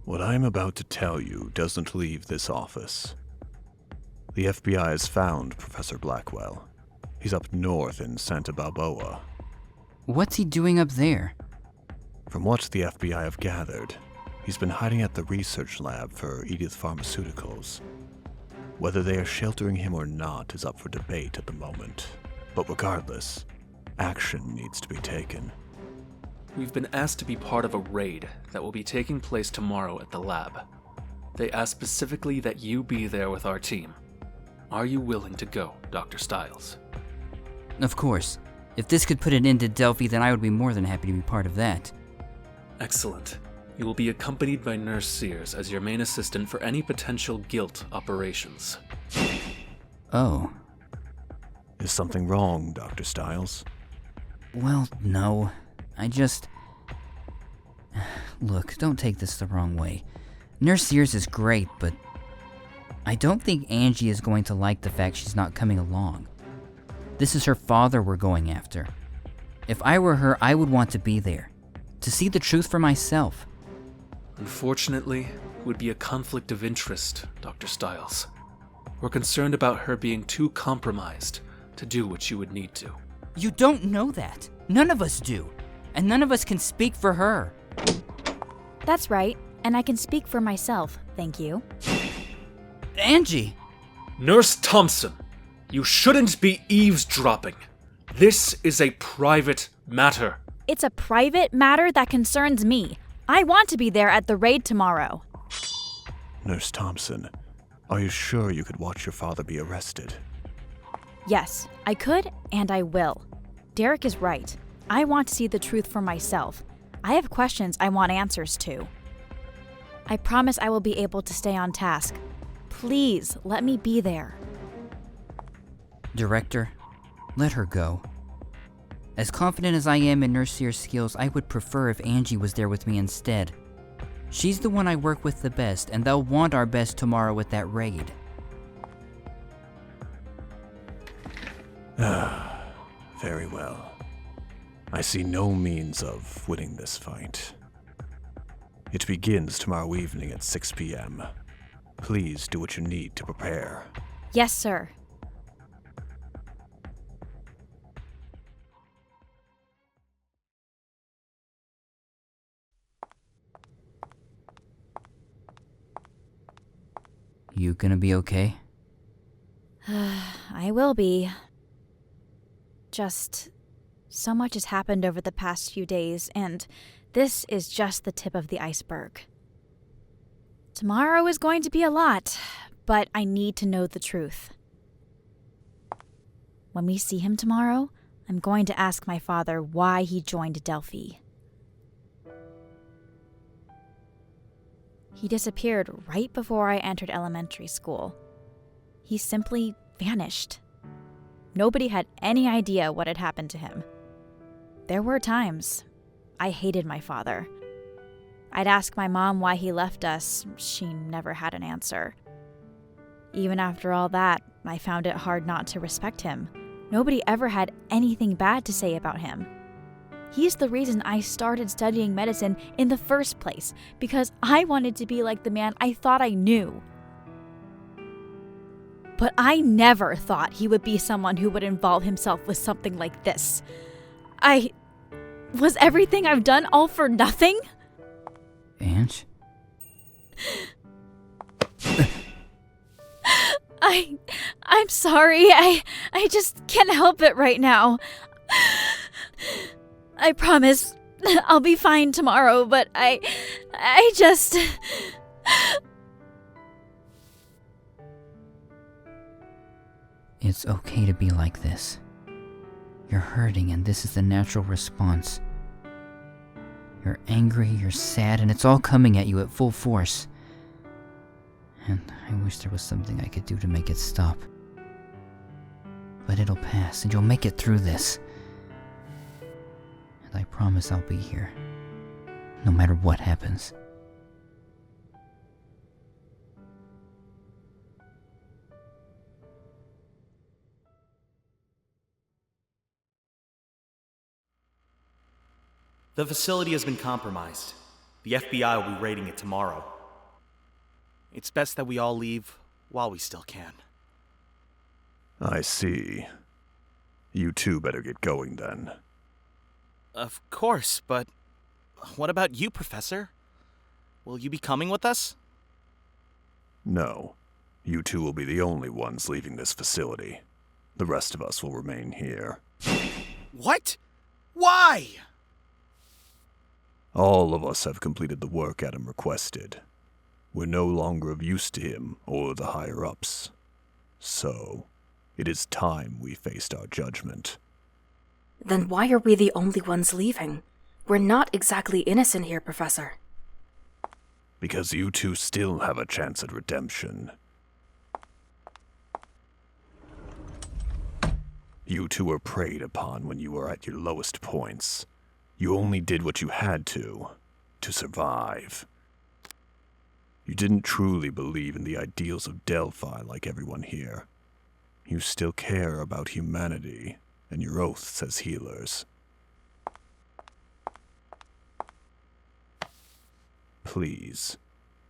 What I'm about to tell you doesn't leave this office. The FBI has found Professor Blackwell. He's up north in Santa Balboa. What's he doing up there? From what the FBI have gathered, he's been hiding at the research lab for Edith Pharmaceuticals. Whether they are sheltering him or not is up for debate at the moment. But regardless, action needs to be taken. We've been asked to be part of a raid that will be taking place tomorrow at the lab. They asked specifically that you be there with our team. Are you willing to go, Dr. Stiles? Of course. If this could put an end to Delphi, then I would be more than happy to be part of that. Excellent. You will be accompanied by Nurse Sears as your main assistant for any potential G.U.I.L.T operations. Oh. Is something wrong, Dr. Stiles? Well, no. Look, don't take this the wrong way. Nurse Sears is great, but I don't think Angie is going to like the fact she's not coming along. This is her father we're going after. If I were her, I would want to be there, to see the truth for myself. Unfortunately, it would be a conflict of interest, Dr. Stiles. We're concerned about her being too compromised to do what you would need to. You don't know that. None of us do. And none of us can speak for her. That's right, and I can speak for myself, thank you. Angie! Nurse Thompson, you shouldn't be eavesdropping. This is a private matter. It's a private matter that concerns me. I want to be there at the raid tomorrow. Nurse Thompson, are you sure you could watch your father be arrested? Yes, I could and I will. Derek is right. I want to see the truth for myself. I have questions I want answers to. I promise I will be able to stay on task. Please, let me be there. Director, let her go. As confident as I am in Nurse Sears' skills, I would prefer if Angie was there with me instead. She's the one I work with the best, and they'll want our best tomorrow with that raid. Very well. I see no means of winning this fight. It begins tomorrow evening at 6 p.m. Please do what you need to prepare. Yes, sir. You gonna be okay? I will be. Just so much has happened over the past few days, and this is just the tip of the iceberg. Tomorrow is going to be a lot, but I need to know the truth. When we see him tomorrow, I'm going to ask my father why he joined Delphi. He disappeared right before I entered elementary school. He simply vanished. Nobody had any idea what had happened to him. There were times I hated my father. I'd ask my mom why he left us. She never had an answer. Even after all that, I found it hard not to respect him. Nobody ever had anything bad to say about him. He's the reason I started studying medicine in the first place, because I wanted to be like the man I thought I knew. But I never thought he would be someone who would involve himself with something like this. Was everything I've done all for nothing? Ange? I'm sorry. I just can't help it right now. I promise I'll be fine tomorrow, but I just... It's okay to be like this. You're hurting, and this is the natural response. You're angry, you're sad, and it's all coming at you at full force. And I wish there was something I could do to make it stop. But it'll pass, and you'll make it through this. And I promise I'll be here, no matter what happens. The facility has been compromised. The FBI will be raiding it tomorrow. It's best that we all leave while we still can. I see. You two better get going then. Of course, but what about you, Professor? Will you be coming with us? No. You two will be the only ones leaving this facility. The rest of us will remain here. What? Why? All of us have completed the work Adam requested. We're no longer of use to him or the higher-ups. So, it is time we faced our judgment. Then why are we the only ones leaving? We're not exactly innocent here, Professor. Because you two still have a chance at redemption. You two were preyed upon when you were at your lowest points. You only did what you had to survive. You didn't truly believe in the ideals of Delphi like everyone here. You still care about humanity and your oaths as healers. Please,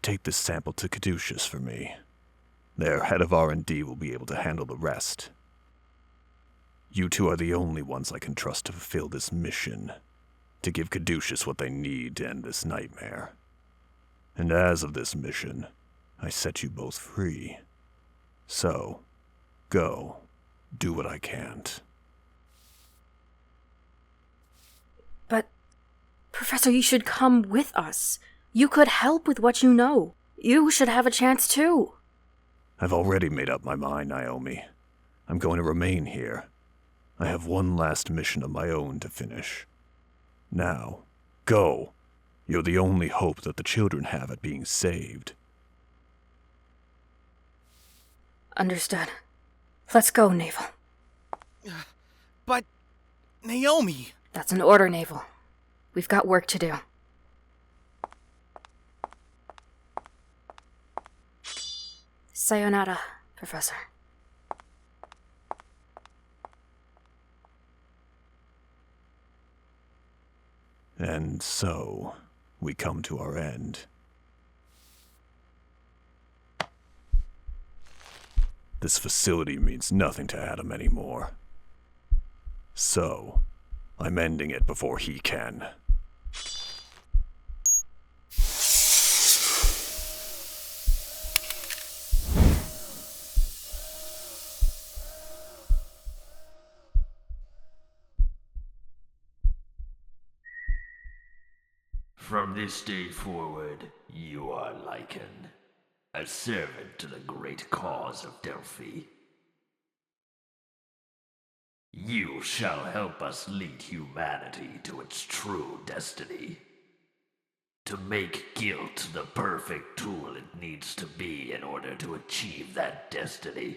take this sample to Caduceus for me. Their head of R&D will be able to handle the rest. You two are the only ones I can trust to fulfill this mission, to give Caduceus what they need to end this nightmare. And as of this mission, I set you both free. So, go. Do what I can't. But, Professor, you should come with us. You could help with what you know. You should have a chance too. I've already made up my mind, Naomi. I'm going to remain here. I have one last mission of my own to finish. Now, go. You're the only hope that the children have at being saved. Understood. Let's go, Navel. But, Naomi... That's an order, Navel. We've got work to do. Sayonara, Professor. And so, we come to our end. This facility means nothing to Adam anymore. So, I'm ending it before he can. From this day forward, you are Lycan, a servant to the great cause of Delphi. You shall help us lead humanity to its true destiny. To make G.U.I.L.T the perfect tool it needs to be in order to achieve that destiny.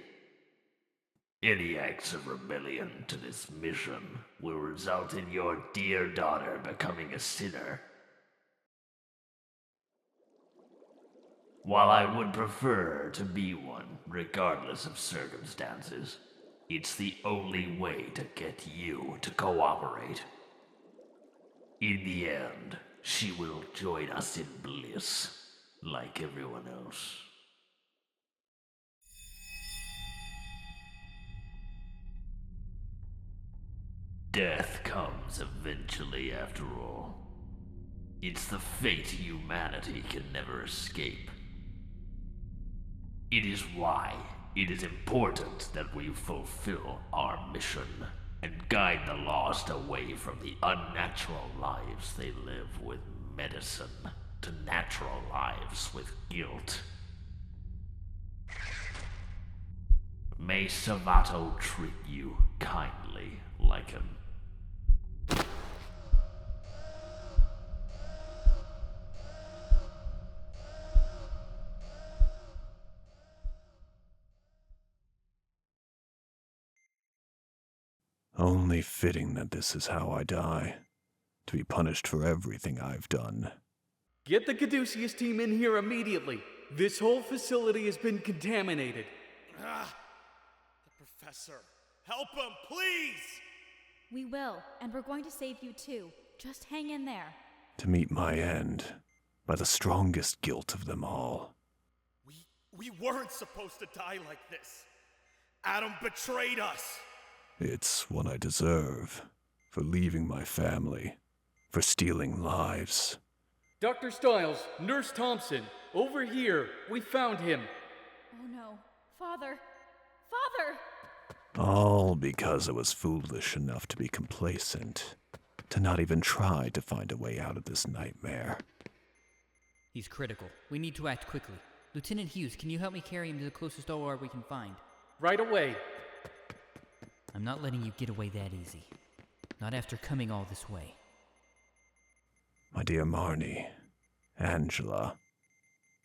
Any acts of rebellion to this mission will result in your dear daughter becoming a sinner. While I would prefer to be one, regardless of circumstances, it's the only way to get you to cooperate. In the end, she will join us in bliss, like everyone else. Death comes eventually after all. It's the fate humanity can never escape. It is why it is important that we fulfill our mission and guide the lost away from the unnatural lives they live with medicine to natural lives with guilt. May Savato treat you kindly, Lycan. Only fitting that this is how I die, to be punished for everything I've done. Get the Caduceus team in here immediately. This whole facility has been contaminated. The professor. Help him, please! We will, and we're going to save you too. Just hang in there. To meet my end, by the strongest guilt of them all. We We weren't supposed to die like this. Adam betrayed us. It's what I deserve. For leaving my family. For stealing lives. Dr. Stiles, Nurse Thompson, over here. We found him. Oh no. Father! Father! All because I was foolish enough to be complacent. To not even try to find a way out of this nightmare. He's critical. We need to act quickly. Lieutenant Hughes, can you help me carry him to the closest OR we can find? Right away. I'm not letting you get away that easy. Not after coming all this way. My dear Marnie, Angela,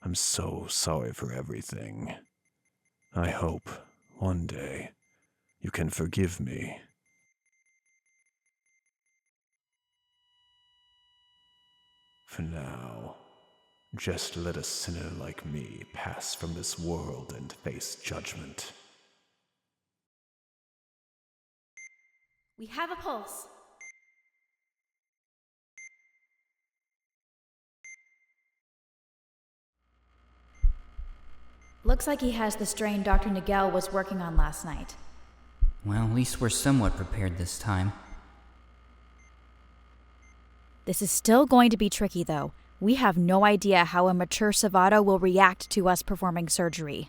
I'm so sorry for everything. I hope, one day, you can forgive me. For now, just let a sinner like me pass from this world and face judgment. We have a pulse. Looks like he has the strain Dr. Nagel was working on last night. Well, at least we're somewhat prepared this time. This is still going to be tricky, though. We have no idea how a mature Savato will react to us performing surgery.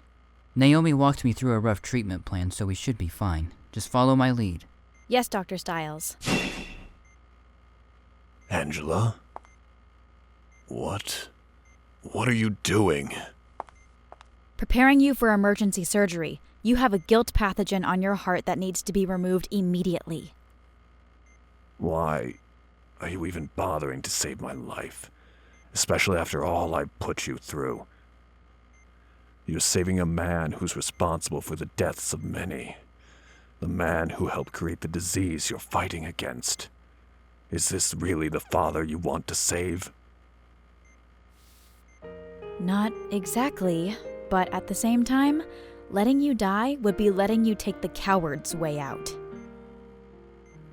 Naomi walked me through a rough treatment plan, so we should be fine. Just follow my lead. Yes, Dr. Stiles. Angela? What are you doing? Preparing you for emergency surgery. You have a G.U.I.L.T pathogen on your heart that needs to be removed immediately. Why are you even bothering to save my life? Especially after all I put you through. You're saving a man who's responsible for the deaths of many. The man who helped create the disease you're fighting against. Is this really the father you want to save? Not exactly, but at the same time, letting you die would be letting you take the coward's way out.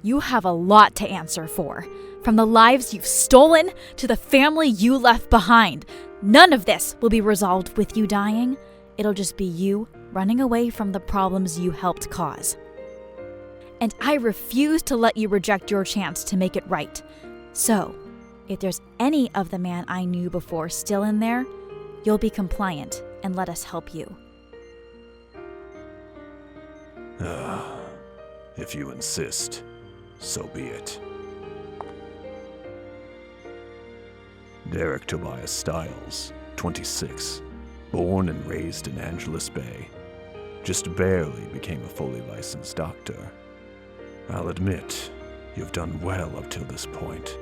You have a lot to answer for. From the lives you've stolen to the family you left behind. None of this will be resolved with you dying. It'll just be you running away from the problems you helped cause. And I refuse to let you reject your chance to make it right. So, if there's any of the man I knew before still in there, you'll be compliant and let us help you. If you insist, so be it. Derek Tobias Stiles, 26, born and raised in Angeles Bay. Just barely became a fully licensed doctor. I'll admit, you've done well up till this point.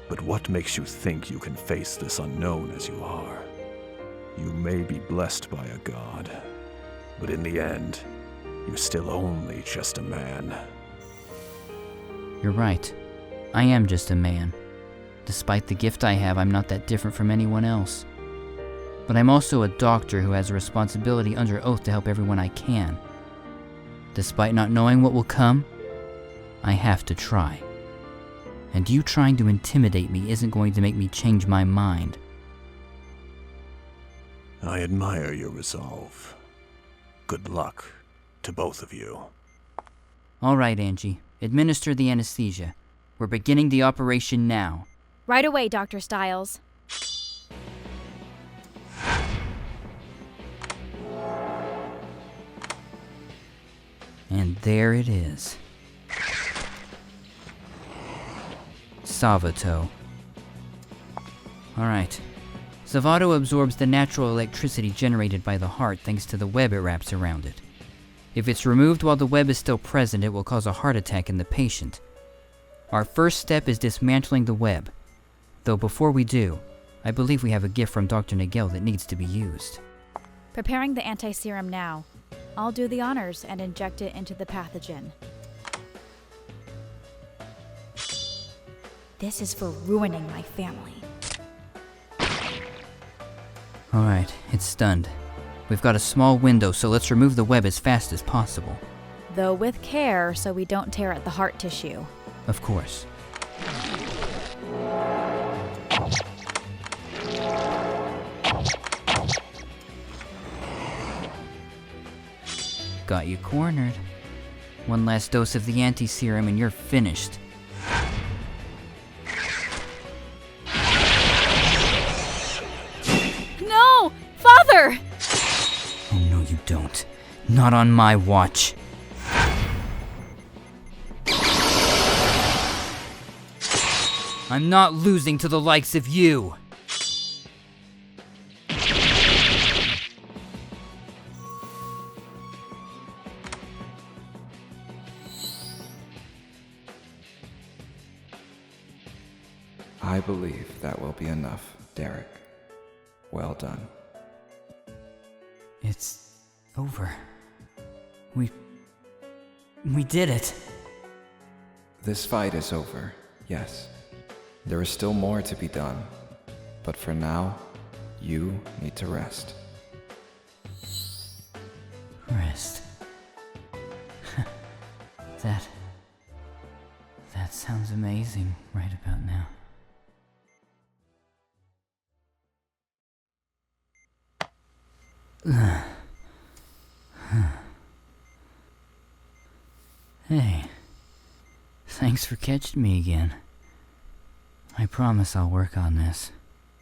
But what makes you think you can face this unknown as you are? You may be blessed by a god, but in the end, you're still only just a man. You're right. I am just a man. Despite the gift I have, I'm not that different from anyone else. But I'm also a doctor who has a responsibility under oath to help everyone I can. Despite not knowing what will come, I have to try. And you trying to intimidate me isn't going to make me change my mind. I admire your resolve. Good luck to both of you. All right, Angie. Administer the anesthesia. We're beginning the operation now. Right away, Dr. Stiles. And there it is. Savato. Alright. Savato absorbs the natural electricity generated by the heart thanks to the web it wraps around it. If it's removed while the web is still present, it will cause a heart attack in the patient. Our first step is dismantling the web. Though before we do, I believe we have a gift from Dr. Nagel that needs to be used. Preparing the anti-serum now. I'll do the honors and inject it into the pathogen. This is for ruining my family. Alright, it's stunned. We've got a small window, so let's remove the web as fast as possible. Though with care, so we don't tear at the heart tissue. Of course. Got you cornered. One last dose of the anti-serum and you're finished. No! Father! Oh no, you don't. Not on my watch. I'm not losing to the likes of you. I believe that will be enough, Derek. Well done. It's over. We did it. This fight is over, yes. There is still more to be done. But for now, you need to rest. Rest. That sounds amazing right about now. Hey, thanks for catching me again. I promise I'll work on this.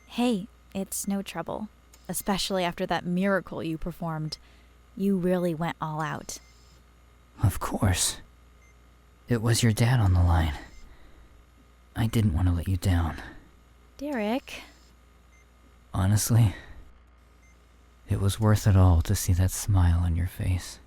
Hey, it's no trouble. Especially after that miracle you performed. You really went all out. Of course. It was your dad on the line. I didn't want to let you down. Derek. Honestly, it was worth it all to see that smile on your face.